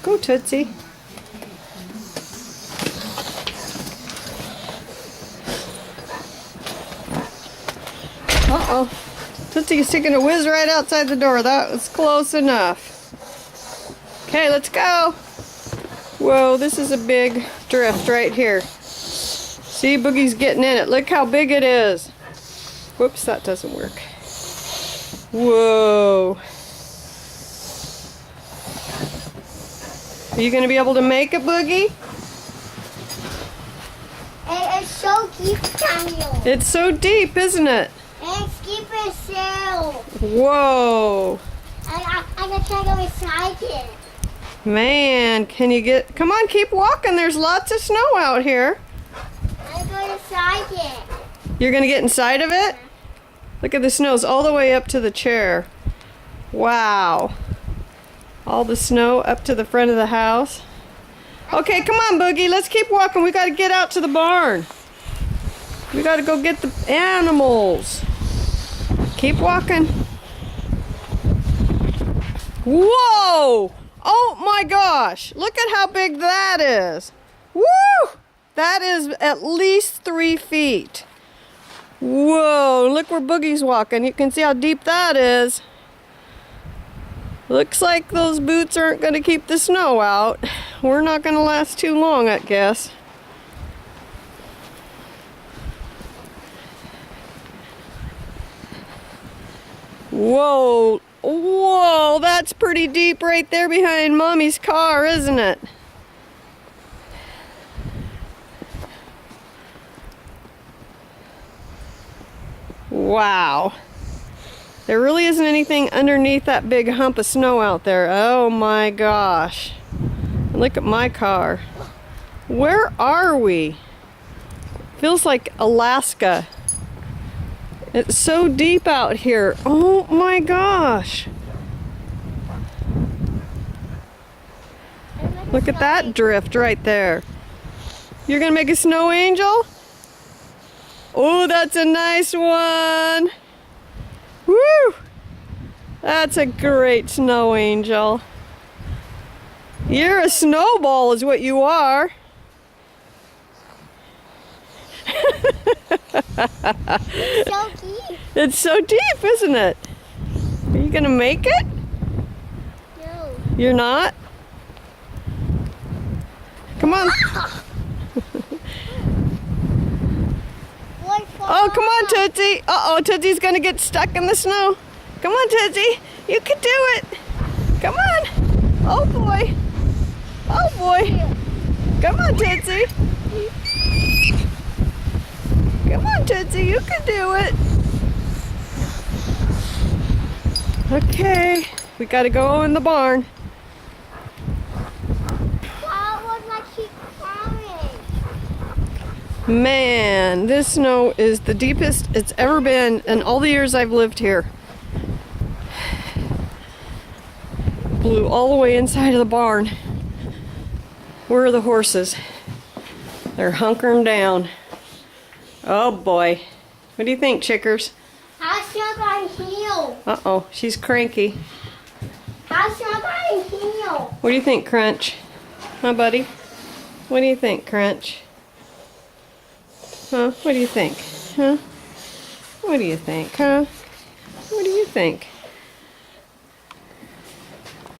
Go, Tootsie. Uh-oh. Tootsie's taking a whiz right outside the door. That was close enough. Okay, let's go. Whoa, this is a big drift right here. See, Boogie's getting in it. Look how big it is. Whoops, that doesn't work. Whoa. Are you going to be able to make it, Boogie? It's so deep, Daniel. It's so deep, isn't it? It's deep as hell. Whoa. I'm gonna try to go inside it. Man, can you get... Come on, keep walking. There's lots of snow out here. I'm going inside it. You're going to get inside of it? Look at the snow's all the way up to the chair. Wow. All the snow up to the front of the house. Okay, come on, Boogie. Let's keep walking. We got to get out to the barn. We got to go get the animals. Keep walking. Whoa! Oh my gosh. Look at how big that is. Woo! That is at least 3 feet. Whoa, look where Boogie's walking. You can see how deep that is. Looks like those boots aren't going to keep the snow out. We're not going to last too long, I guess. Whoa, whoa, that's pretty deep right there behind Mommy's car, isn't it? Wow. There really isn't anything underneath that big hump of snow out there. Oh my gosh. Look at my car. Where are we? Feels like Alaska. It's so deep out here. Oh my gosh. Look at that drift right there. You're gonna make a snow angel? Oh, that's a nice one. Woo! That's a great snow angel. You're a snowball is what you are. It's so deep. It's so deep, isn't it? Are you gonna make it? No. You're not? Come on. Oh, come on, Tootsie. Uh-oh, Tootsie's gonna get stuck in the snow. Come on, Tootsie. You can do it. Come on. Oh, boy. Oh, boy. Come on, Tootsie. Come on, Tootsie. You can do it. Okay. We gotta go in the barn. Man, this snow is the deepest it's ever been in all the years I've lived here. Blew all the way inside of the barn. Where are the horses? They're hunkering down. Oh boy. What do you think, chickers? How's your guy heel? Uh-oh, she's cranky. How's your guy heel? What do you think, Crunch? Huh, buddy? What do you think, Crunch? Huh? What do you think? Huh? What do you think, huh? What do you think?